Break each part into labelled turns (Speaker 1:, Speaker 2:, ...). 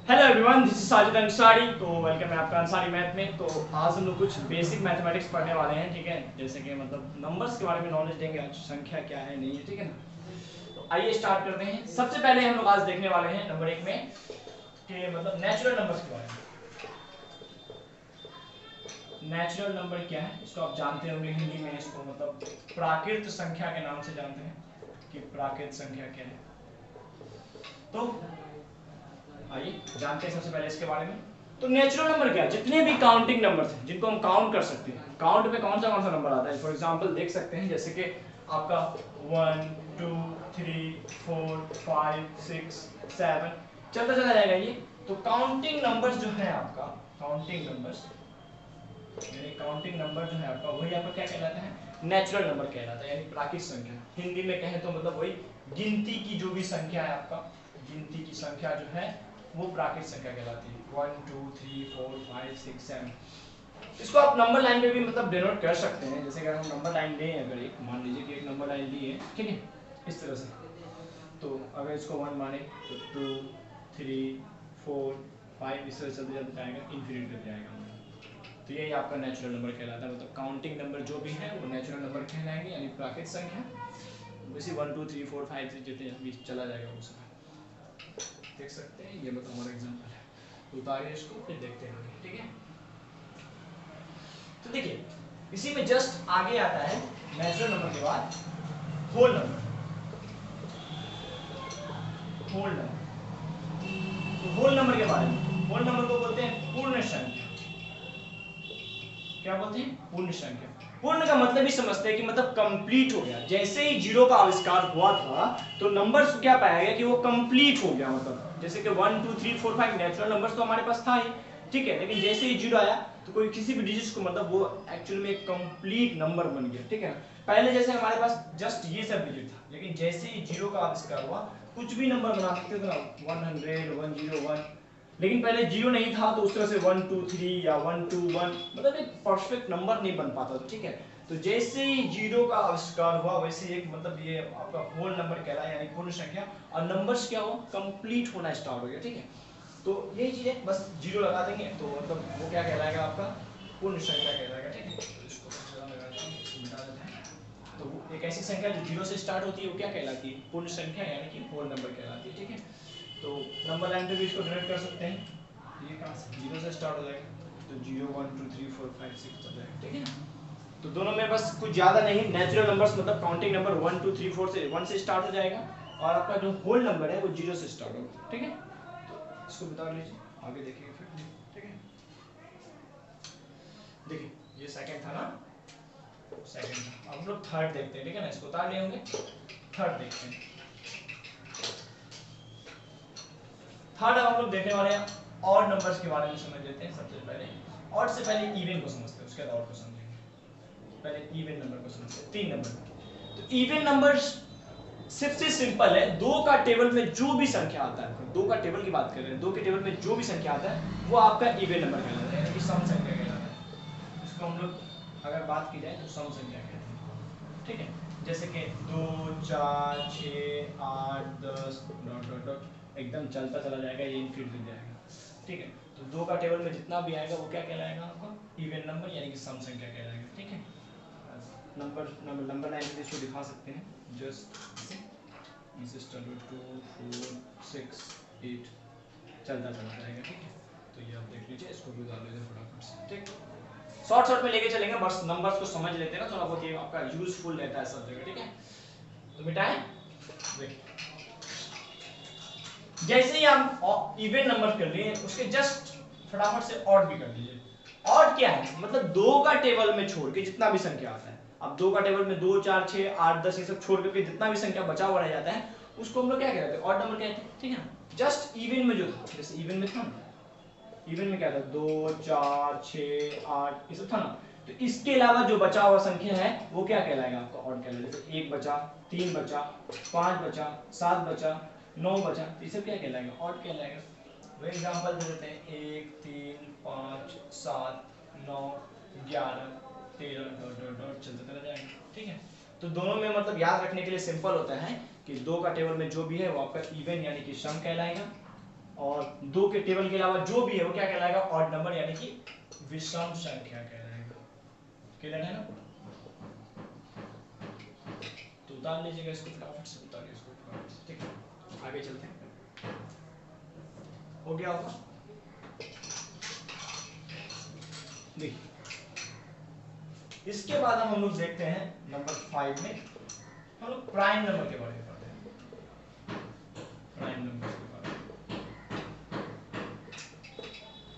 Speaker 1: Hello everyone, this is Sajid Ansari. तो welcome है आपका अंसारी मैथ में। तो आज हम लोग कुछ बेसिक मैथमेटिक्स पढ़ने वाले हैं, ठीक है। जैसे कि मतलब नंबर्स के बारे में नॉलेज देंगे, आज संख्या क्या है नहीं है, ठीक है ना। तो आइए स्टार्ट करते हैं। सबसे पहले हम लोग आज देखने वाले हैं नंबर 1 में कि मतलब नेचुरल नंबर्स के बारे में। नेचुरल नंबर क्या है इसको आप जानते होंगे, हिंदी में इसको मतलब प्राकृत संख्या के नाम से जानते हैं कि प्राकृत संख्या क्या है। तो आइए जानते हैं सबसे पहले इसके बारे में। तो नेचुरल नंबर क्या है? जितने भी काउंटिंग नंबर्स हैं जिनको हम काउंट कर सकते हैं। काउंट में कौन सा नंबर आता है? फॉर एग्जांपल देख सकते हैं जैसे कि आपका 1 2 3 4 5 6 7 चलता चला जाएगा ये। तो काउंटिंग नंबर्स जो है आपका, काउंटिंग नंबर्स यानी काउंटिंग नंबर जो है आपका, वही आपका क्या कहलाता है? नेचुरल नंबर कहलाता है, यानी प्राकृतिक संख्या। हिंदी में कहें तो मतलब वही गिनती की जो भी संख्या है आपका, गिनती की संख्या जो है वो प्राकृतिक संख्या कहलाती है। 1 2 3 4 5 6 7। इसको आप नंबर लाइन में भी मतलब डिनोट कर सकते हैं। जैसे अगर हम नंबर लाइन लें, अगर एक मान लीजिए कि एक नंबर लाइन ली है, ठीक है, इस तरह से। तो अगर इसको 1 माने तो 2 3 4 5 इस तरह से चलते चलते जाएगा, इन्फिनिट तक जाएगा। तो यही आपका नेचुरल नंबर कहलाता है। मतलब काउंटिंग नंबर जो भी है वो नेचुरल नंबर कहलाएंगे, यानी प्राकृतिक संख्या। वैसे 1 2 3 4 5 से जितने भी चला जाएगा वो सब देख सकते हैं। ये मतलब हमारा एग्जांपल है, तो उतारिए इसको फिर देखते हैं, ठीक है। तो देखिए इसी में जस्ट आगे आता है नेचुरल नंबर के बाद होल नंबर। होल नंबर, तो होल नंबर के बारे में, होल नंबर को बोलते हैं पूर्ण संख्या। क्या बोलते हैं? पूर्ण संख्या। पूर्ण का मतलब ही समझते हैं कि मतलब कंप्लीट हो गया। जैसे ही जीरो का आविष्कार हुआ था तो नंबर्स क्या पाया गया कि वो कंप्लीट हो गया। मतलब जैसे कि 1 2 3 4 5 नेचुरल नंबर्स तो हमारे पास था ही, ठीक है, लेकिन जैसे ही जीरो आया तो कोई किसी भी डिजिट को मतलब वो एक्चुअली में एक कंप्लीट नंबर बन गया, ठीक है। पहले जैसे हमारे पास जस्ट ये सब डिजिट था, लेकिन जैसे ही जीरो का आविष्कार हुआ कुछ भी नंबर बना सकते थे ना, 100 101। लेकिन पहले जीरो नहीं था तो उस तरह से 1 2 3 या 1 2 1 मतलब एक परफेक्ट नंबर नहीं बन पाता था, ठीक है। तो जैसे ही जीरो का आविष्कार हुआ वैसे एक मतलब ये आपका होल नंबर कहलाया, यानी पूर्ण संख्या। और नंबर्स क्या हुआ? कंप्लीट होना स्टार्ट हो गया, ठीक है। तो यही चीज है, बस जीरो लगा देंगे तो मतलब वो क्या कहलाएगा? आपका पूर्ण संख्या कहलाएगा, ठीक है। तो इसको लगा देते हैं, इसको मिटा देते हैं। तो एक ऐसी संख्या जो जीरो से स्टार्ट होती है वो क्या कहलाती है? पूर्ण संख्या, यानी कि होल नंबर कहलाती है, ठीक है। तो नंबर लाइन पे भी इसको डिनोट कर सकते हैं। ये कहाँ से? जीरो से स्टार्ट हो जाएगा, तो 0 1 2 3 4 5 6 चल जाएगा, ठीक है ना। तो दोनों में बस कुछ ज्यादा नहीं, नेचुरल नंबर्स मतलब काउंटिंग नंबर 1 2 3 4 से 1 से स्टार्ट हो जाएगा, और आपका जो होल नंबर है वो 0 से स्टार्ट होगा, ठीक है। तो इसको बता लीजिए, आगे देखिए फिर, ठीक है। देखिए ये सेकंड था ना, सेकंड था। अब हम लोग थर्ड देखते हैं, ठीक है ना। इसको उतार लिए होंगे, थर्ड देखते हैं। थर्ड अब हम लोग देखने वाले हैं ऑड नंबर्स के बारे में समझ लेते हैं। सबसे पहले ऑड से पहले इवन को समझते हैं, उसके बाद ऑड को समझेंगे। पहले इवन नंबर को समझते हैं, 3 नंबर। तो इवन नंबर्स सबसे सिंपल है, दो का टेबल में जो भी संख्या आता है, दो का टेबल की बात कर रहे हैं, दो के टेबल में जो भी संख्या आता है वो आपका इवन नंबर कहलाता है, यानी कि सम संख्या कहलाता है। इसको हम लोग अगर बात की जाए तो सम संख्या कहते हैं, ठीक है। जैसे कि 2 4 6 8 10 डॉट डॉट डॉट एकदम चलता चला जाएगा, ये इनफिनिट जाएगा, ठीक है। तो दो का टेबल में जितना भी आएगा वो क्या कहलाएगा? आपका इवन नंबर, यानी कि सम संख्या कहलाएगा, ठीक है। नंबर लाइन में इसको दिखा सकते हैं, जस्ट इसे 2 4 6 8 चलता चला जाएगा, ठीक है। तो ये आप देख लीजिए, इसको भी उतार लीजिए फटाफट से, ठीक। शॉर्ट में लेके चलेंगे, बस नंबर्स को समझ लेते हैं ना, थोड़ा बहुत ये आपका यूजफुल रहता है सब जगह, ठीक है। तो मिटाएं, देखिए जैसे ही आप इवन नंबर कर लिए उसके जस्ट फटाफट से ऑड भी कर लीजिए। ऑड क्या है? मतलब दो का टेबल में छोड़ के जितना भी संख्या आता है, अब दो का टेबल में 2 4 6 8 10 ये सब छोड़ करके जितना भी संख्या बचा हुआ रह जाता है उसको हम लोग क्या कहते हैं? ऑड नंबर कहते हैं, ठीक है ना। जस्ट इवन में जो था, जैसे इवन में था ना, इवन में क्या था? 2 4 6 8 ये सब था ना। तो इसके अलावा जो बचा हुआ संख्या है वो क्या कहलाएगा? आपका ऑड कहलाएगा। जैसे 1 बचा, 3 बचा, 5 बचा, 7 बचा, 9 बचा, तो ये सब क्या कहलाएगा? ऑड कहलाएगा। वो एग्जांपल दे देते हैं, 1 3 5 7 9 11 13 डॉट डॉट डॉट चलता चला जाएगा, ठीक है। तो दोनों में मतलब याद रखने के लिए सिंपल होता है कि दो का टेबल में जो भी है वो आपका इवन यानी कि सम कहलाएगा, और 2 के टेबल के अलावा जो भी है वो क्या कहलाएगा, ऑड नंबर यानी कि विषम संख्या कहलाएगा। क्लियर है ना? तो उतार लीजिएगा इसको फटाफट से, उतारिए इसको फटाफट से, ठीक है? आगे चलते हैं। हो गया होगा? देखिए इसके बाद हम लोग देखते हैं नंबर 5 में हम लोग प्राइम नंबर के बारे में पढ़ते हैं। प्राइम नंबर के बारे में,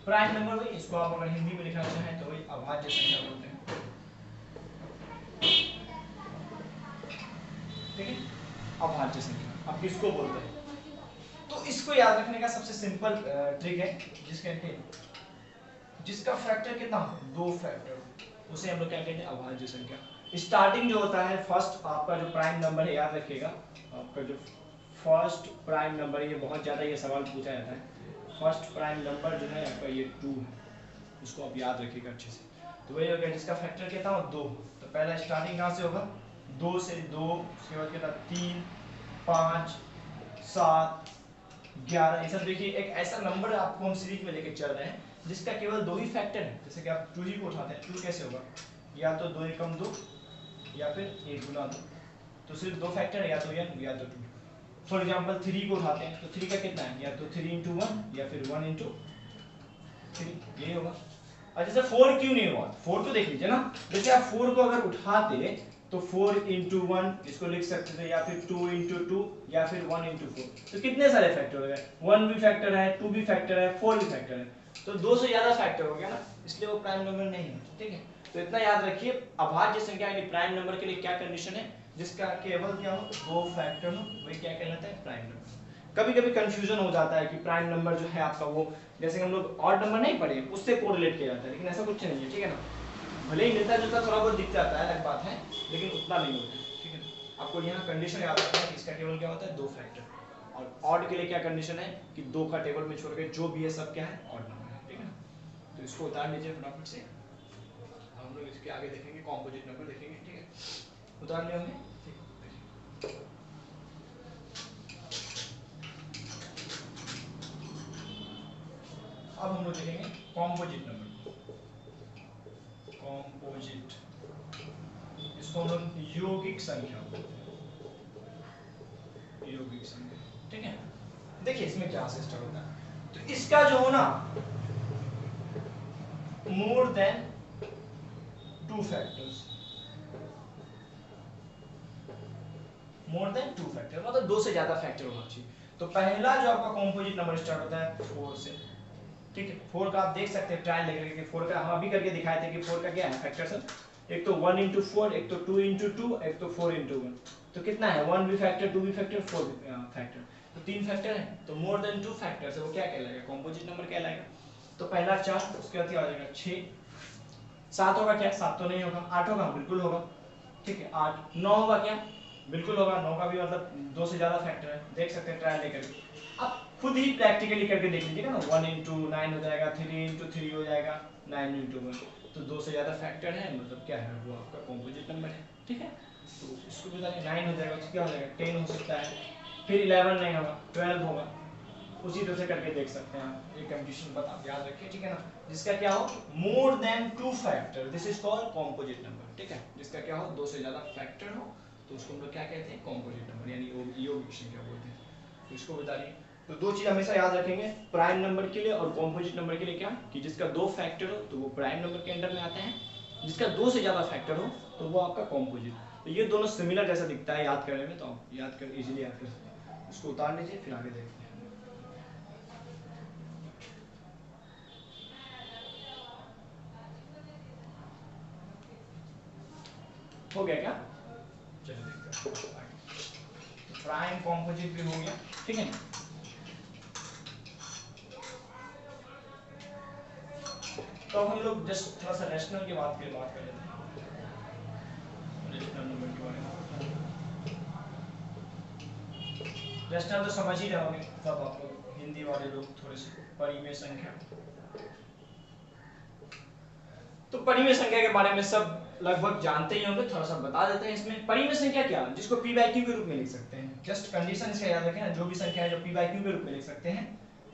Speaker 1: प्राइम नंबर वही, इसको आप अगर हिंदी में लिखना चाहें तो वही अभाज्य संख्या बोलते हैं, ठीक है? अभाज्य संख्या अब किसको बोलते हैं? तो इसको याद रखने का सबसे सिंपल ट्रिक है, जिसका फैक्टर कितना हो, 2 फैक्टर, उसे हम लोग क्या कहते हैं, अभाज्य संख्या। स्टार्टिंग जो होता है फर्स्ट, आपका जो प्राइम नंबर है, याद रखिएगा आपका जो फर्स्ट प्राइम नंबर, ये बहुत ज्यादा ये सवाल पूछा जाता है, फर्स्ट प्राइम नंबर जो है आपका ये 2 है, इसको आप याद रखिएगा अच्छे से। तो वही हो गया जिसका फैक्टर कितना हो, 2। तो पहला स्टार्टिंग कहाँ से होगा, 2 से, 2 उसके बाद कितना, 3 5 7 11। ये सब देखिए एक ऐसा नंबर आपको हम सीरीज में लेके चल रहे हैं जिसका केवल 2 ही फैक्टर है। जैसे कि आप 2 ही को उठाते हैं, 2 कैसे होगा, या तो 2 एकम 2 या फिर 1 गुना 2, तो सिर्फ 2 फैक्टर है, या तो n या तो 2। फॉर एग्जांपल 3 को उठाते हैं तो 3 का कितना है, या तो 3 into 1 या फिर 1 into 3, यही होगा। और जैसे 4 क्यों नहीं हुआ, 4 तो देख लीजिए ना, जैसे आप 4 को अगर उठाते तो 4 into 1 इसको लिख सकते थे, या फिर 2 into 2 या फिर 1 into 4, तो कितने सारे फैक्टर हो गए, 1 भी फैक्टर है, 2 भी फैक्टर है, 4 भी फैक्टर है, तो 2 से ज्यादा फैक्टर हो गया ना, इसलिए वो प्राइम नंबर नहीं है, ठीक है? तो इतना याद रखिए, अभाज्य संख्या यानी प्राइम नंबर के लिए क्या कंडीशन है, जिसका केवल क्या हो, 2 फैक्टर हो, वही क्या कहलाता है, प्राइम नंबर। कभी कभी कंफ्यूजन हो जाता है कि प्राइम नंबर जो है आपका वो, जैसे हम लोग ऑड नंबर नहीं पढ़े उससे कोरिलेट किया जाता है, लेकिन ऐसा कुछ नहीं है, ठीक है ना? भले ही मिलता जुलता थोड़ा बहुत दिख जाता है, अलग बात है, लेकिन उतना नहीं होता, ठीक है? आपको यहाँ कंडीशन याद रखना है कि इसका केवल क्या होता है, 2 फैक्टर। और ऑड के लिए क्या कंडीशन है कि 2 का टेबल में छोड़ के जो भी है सब क्या है, ऑड नंबर है, ठीक है? तो इसको उतार लीजिए फटाफट से, हम लोग इसके आगे देखेंगे कॉम्पोजिट नंबर देखेंगे, ठीक है? उतार लिया हमने, अब हम लोग देखेंगे कॉम्पोजिट नंबर। कॉम्पोजिट, इसको हम लोग यौगिक संख्या बोलते हैं, यौगिक संख्या, ठीक है? देखिए इसमें क्या सिस्टम होता है, तो इसका जो हो ना, more than 2 factors, more than 2 factor मतलब 2 से ज्यादा फैक्टर होना चाहिए। तो पहला जो आपका कॉम्पोजिट नंबर स्टार्ट होता है 4 से, ठीक है? 4 का आप देख सकते हैं ट्रायल लेकर के, 4 का हम अभी करके दिखाए थे कि 4 का क्या है फैक्टर सब, एक तो 1 into 4, एक तो 2 into 2, एक तो 4 into 1, तो कितना है, 1 भी फैक्टर, 2 भी फैक्टर, 4 भी फैक्टर, तो 3 फैक्टर है, तो मोर देन 2 फैक्टर से वो क्या कहलाएगा, कॉम्पोजिट नंबर कहलाएगा। तो पहला 4, उसके बाद क्या हो जाएगा 6, 7 होगा क्या, 7 तो नहीं होगा, 8 होगा, बिल्कुल होगा, ठीक है? 8, 9 होगा क्या, बिल्कुल होगा, 9 का भी मतलब 2 से ज्यादा फैक्टर है, देख सकते हैं ट्रायल लेकर के, आप खुद ही प्रैक्टिकली करके देख लीजिएगा ना, 1 into 9 हो जाएगा, 3 into 3 हो जाएगा, 9 into 1, तो 2 से ज्यादा फैक्टर है, मतलब क्या है वो आपका कॉम्पोजिट नंबर है, ठीक है? तो इसको भी 9 हो जाएगा, तो क्या हो जाएगा 10 हो सकता है, फिर 11 नहीं होगा, 12 होगा, उसी तरह से करके देख सकते हैं आप, ये कंडीशन बता याद रखिए, ठीक है ना? जिसका क्या हो, more than 2 factor, this is called composite number, ठीक है? जिसका क्या हो, 2 से ज्यादा फैक्टर हो, तो उसको हम लोग क्या कहते हैं, कॉम्पोजिट नंबर यानी यौगिक संख्या बोलते हैं। तो इसको बताइए, तो 2 चीज हमेशा याद रखेंगे प्राइम नंबर के लिए और कॉम्पोजिट नंबर के लिए, क्या कि जिसका 2 फैक्टर हो तो वो प्राइम नंबर के अंडर में आता है, जिसका 2 से ज्यादा फैक्टर हो तो वो आपका कॉम्पोजिट। तो ये दोनों सिमिलर जैसा दिखता है याद करने में, तो आप याद कर इजीली याद कर सकते हैं। इसको उतार लीजिए फिर आगे देखते हैं। हो गया क्या, चलिए देखते हैं, प्राइम कॉम्पोजिट भी हो गया, ठीक है? तो हम लोग जस्ट थोड़ा सा रेशनल के बात कर लेते हैं, रेशनल नंबर के बारे में। रेशनल तो समझ ही रहे होंगे सब आप लोग, हिंदी वाले लोग थोड़े से, परिमेय संख्या। तो परिमेय संख्या के बारे में सब लगभग जानते ही होंगे, थोड़ा सा बता देते हैं इसमें। परिमेय संख्या क्या है, जिसको p/q के रूप में लिख सकते हैं, जस्ट कंडीशन इसका याद रखें ना, जो भी संख्या है जो p/q के रूप में लिख सकते हैं,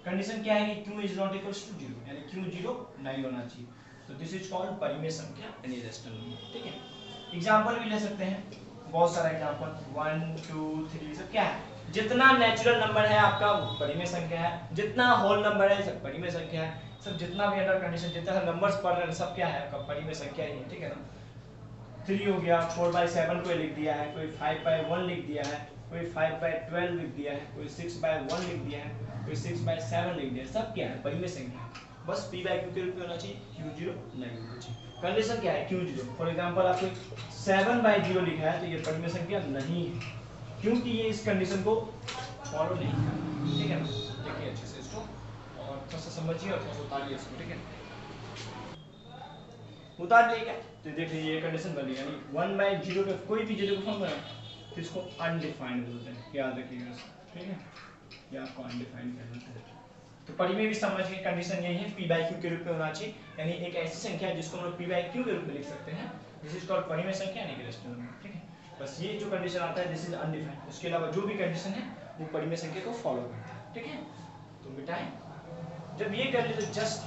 Speaker 1: कंडीशन क्या है कि q is not equals to 0, यानी q 0 नहीं होना चाहिए, तो दिस इज कॉल्ड परिमेय संख्या यानी रेशनल नंबर। ठीक है, एग्जांपल भी ले सकते हैं, बहुत सारा एग्जांपल 1 2 3 सब क्या है, जितना नेचुरल नंबर है आपका वो परिमेय संख्या है, जितना होल नंबर है सब परिमेय संख्या है, सब जितना भी अंडर कंडीशन जितना नंबर्स पढ़ रहे हैं सब क्या है आपका परिमेय संख्या ही है। ठीक है ना, 3 हो गया, 4/7 कोई लिख दिया है, कोई 5/1 लिख दिया है, कोई 5/12 लिख दिया है, कोई 6/1 लिख दिया है, कोई 6/7 लिख दिया है, सब क्या है परिमेय संख्या, बस p/q के रूप में होना चाहिए, q0 नहीं होना चाहिए। कंडीशन क्या है q0, फॉर एग्जांपल आपको 7/0 लिखा है तो ये परिमेय संख्या नहीं है, क्योंकि ये इस कंडीशन को फॉलो नहीं कर रहा। ठीक है ना, देखिए अच्छे से इसको और थोड़ा सा समझिए और थोड़ा सा उतारिए इसको। ठीक है, उतार दिएगा तो देख लीजिए ये कंडीशन बन गई, यानी 1/0 का कोई भी जीरो को फॉर्म बना तो इसको अनडिफाइंड बोलते हैं, याद रखिएगा इसको। ठीक है, ये आपको अनडिफाइंड कह देते हैं। तो परिमेय भी समझ के कंडीशन यही है, p/q के रूप में होना चाहिए, यानी एक ऐसी संख्या है जिसको हम लोग p/q के रूप में लिख सकते हैं, दिस इज कॉल्ड परिमेय संख्या यानी रेशनल नंबर। ठीक है, बस ये जो कंडीशन आता है दिस इज अनडिफाइंड, उसके अलावा जो भी कंडीशन है वो परिमेय संख्या को फॉलो करता है। ठीक है, तो मिटाएं, जब ये कर ले तो जस्ट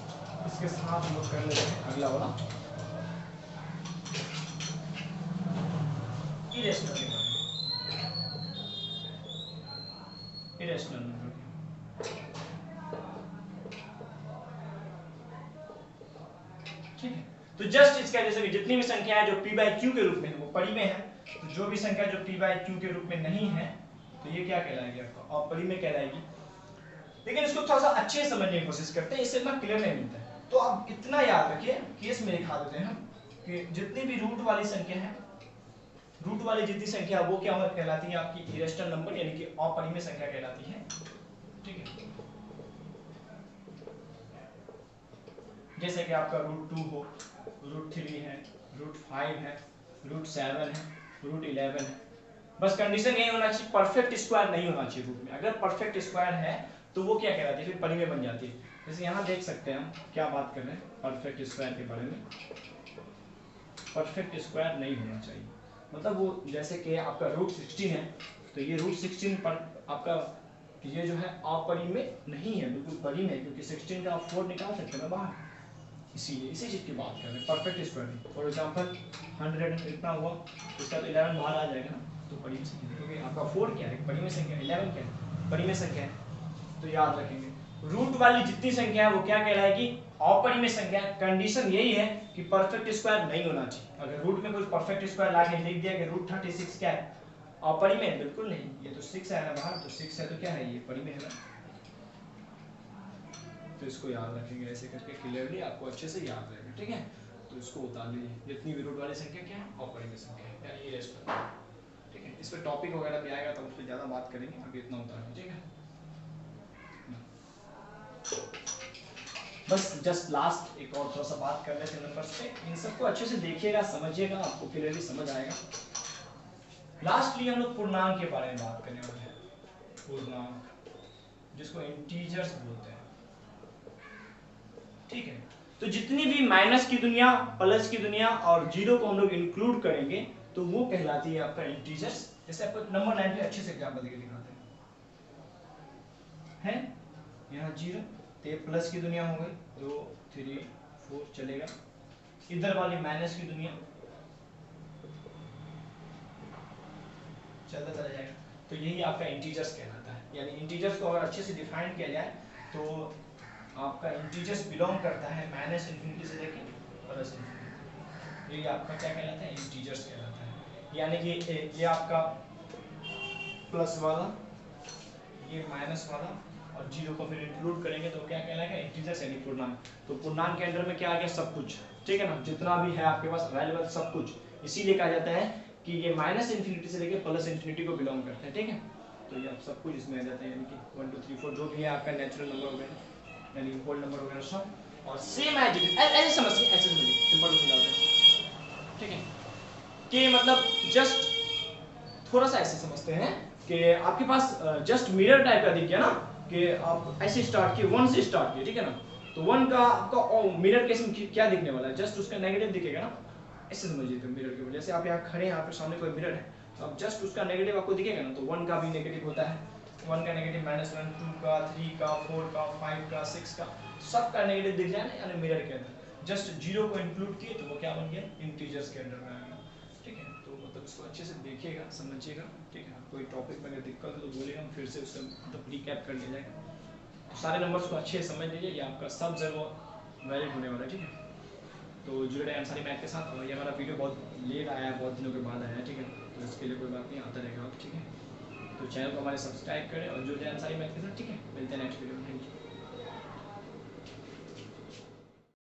Speaker 1: इसके साथ हम लोग कर लेते हैं अगला वाला इरेशनल नंबर। इरेशनल नंबर ठीक है, तो जस्ट इसका जैसे कि जितनी भी संख्या है जो p/q के रूप में है वो परिमेय है, तो जो भी संख्या जो p/q के रूप में नहीं है तो ये क्या कहलाएगी आपका अपरिमेय कहलाएगी। लेकिन इसको थोड़ा सा अच्छे से समझने की कोशिश करते हैं, इससे इतना क्लियर नहीं मिलता है, तो आप इतना याद रखिए, केस में दिखा देते हैं हम कि जितनी भी रूट वाली संख्या है, रूट वाली जितनी संख्या वो क्या कहलाती है आपकी इरेशनल नंबर यानी कि अपरिमेय संख्या कहलाती है। ठीक है, जैसे कि आपका √2 हो, √3 है, √5 है, √7 है, √11 है, बस कंडीशन यही होना चाहिए परफेक्ट स्क्वायर नहीं होना चाहिए रूट में, अगर परफेक्ट स्क्वायर है तो वो क्या कहलाती है फिर परिमेय बन जाती है। जैसे यहाँ देख सकते हैं हम क्या बात कर रहे हैं परफेक्ट स्क्वायर के बारे में, परफेक्ट स्क्वायर नहीं होना चाहिए, मतलब वो जैसे कि आपका √16 है तो ये √16 पर आपका ये जो है अपरिमेय नहीं है, बिल्कुल परिमेय है, क्योंकि 16 का आप 4 निकाल सकते हैं बाहर, इसीलिए इसी चीज की बात कर रहे हैं परफेक्ट स्क्वायर। फॉर एग्जांपल 100 इतना हुआ, इसका तो 11 बाहर आ जाएगा ना, तो परिमेय संख्या, क्योंकि आपका 4 क्या है परिमेय संख्या, 11 क्या है परिमेय संख्या है, तो याद रखेंगे रूट वाली जितनी संख्या है वो क्या कहलाएगी अपरिमेय संख्या। कंडीशन यही है कि परफेक्ट स्क्वायर नहीं होना चाहिए, अगर रूट में कोई परफेक्ट स्क्वायर लाके लिख दिया कि √36 क्या है अपरिमेय, बिल्कुल नहीं, ये तो 6 है ना बाहर, तो 6 है तो क्या है ये परिमेय है ना, तो इसको याद रखेंगे ऐसे करके क्लियरली आपको अच्छे से याद रहेगा। ठीक है, तो इसको उतार लीजिए, जितनी भी रूट वाली संख्या क्या है अपरिमेय संख्या है यानी इरेशनल। ठीक है, इस पे टॉपिक वगैरह भी आएगा तो उस पर ज्यादा बात करेंगे, अभी इतना उतार लीजिएगा। बस जस्ट लास्ट एक और थोड़ा सा बात कर लेते हैं नंबर्स पे, इन सबको अच्छे से देखिएगा समझिएगा, आपको क्लियरली समझ आएगा। लास्टली हम लोग पूर्णांक के बारे में बात करने वाले हैं, पूर्णांक जिसको इंटीजर्स बोलते हैं। ठीक है, तो जितनी भी माइनस की दुनिया, प्लस की दुनिया और जीरो को हम लोग इंक्लूड करेंगे तो वो कहलाती है आपका इंटीजर्स। जैसे आपको नंबर 9 पे अच्छे से एग्जांपल देके दिखाते हैं, यहाँ 0 तो ये प्लस की दुनिया हो गई, 2 3 4 चलेगा, इधर वाली माइनस की दुनिया चलता चला जाएगा, तो यही आपका इंटीजर्स कहलाता है। यानी इंटीजर्स को अगर अच्छे से डिफाइन किया जाए तो आपका इंटीजर्स बिलोंग करता है -∞ से लेके +∞, ये आपका क्या कहलाता है इंटीजर्स कहलाता है। यानी कि ये आपका प्लस वाला, ये माइनस वाला और 0 को फिर इंक्लूड करेंगे तो क्या कहलाएगा इंटीजर्स यानी पूर्णांक। तो पूर्णांक के अंदर में क्या आ गया सब कुछ, ठीक है ना, जितना भी है आपके पास अवेलेबल सब कुछ, इसीलिए कहा जाता है कि ये -∞ से लेके +∞ को बिलोंग करते हैं। ठीक है, तो ये आप सब कुछ इसमें आ जाते हैं, यानी कि 1 2 3 4 जो भी है आपका नेचुरल नंबर वगैरह यानी होल नंबर वगैरह सब, और सेम एज इट ऐसे समझिए, ऐसे समझिए, सिंपल समझाते हैं। ठीक है, कि मतलब जस्ट थोड़ा सा ऐसे समझते हैं कि आपके पास जस्ट मिरर टाइप का दिख गया ना, कि आप ऐसे स्टार्ट किए 1 से स्टार्ट किए, ठीक है ना, तो 1 का आपका मिरर केस में क्या दिखने वाला है, जस्ट उसका नेगेटिव दिखेगा ना, ऐसे समझिए। तो मिरर के ऊपर जैसे आप यहाँ खड़े हैं, आपके सामने कोई मिरर है, तो अब जस्ट उसका नेगेटिव आपको दिखेगा ना, तो 1 का भी नेगेटिव होता है, 1 का नेगेटिव -1, 2 का, 3 का, 4 का, 5 का, 6 का, सबका नेगेटिव दिख जाए ना यानी मिरर के अंदर, जस्ट 0 को इंक्लूड किए तो वो क्या बन गया, इंटीजर्स के अंडर में आ गया। ठीक है, तो मतलब इसको अच्छे से देखिएगा, समझिएगा। ठीक है, कोई टॉपिक में अगर दिक्कत है तो बोलिएगा, हम फिर से उससे मतलब रिकैप कर लिया जाएगा। तो सारे नंबर्स को अच्छे से समझ लीजिए, ये आपका सब जगह वैलिड होने वाला है। ठीक है, तो जुड़े रहे आंसरी मैथ के साथ। और ये हमारा वीडियो बहुत लेट आया है, बहुत दिनों के बाद आया है। ठीक है, तो इसके लिए कोई बात नहीं, आता रहेगा। ठीक है, तो चैनल को हमारे सब्सक्राइब करें और जुड़ जाए आंसरी मैथ के साथ। ठीक है, मिलते हैं नेक्स्ट वीडियो में। Thank you.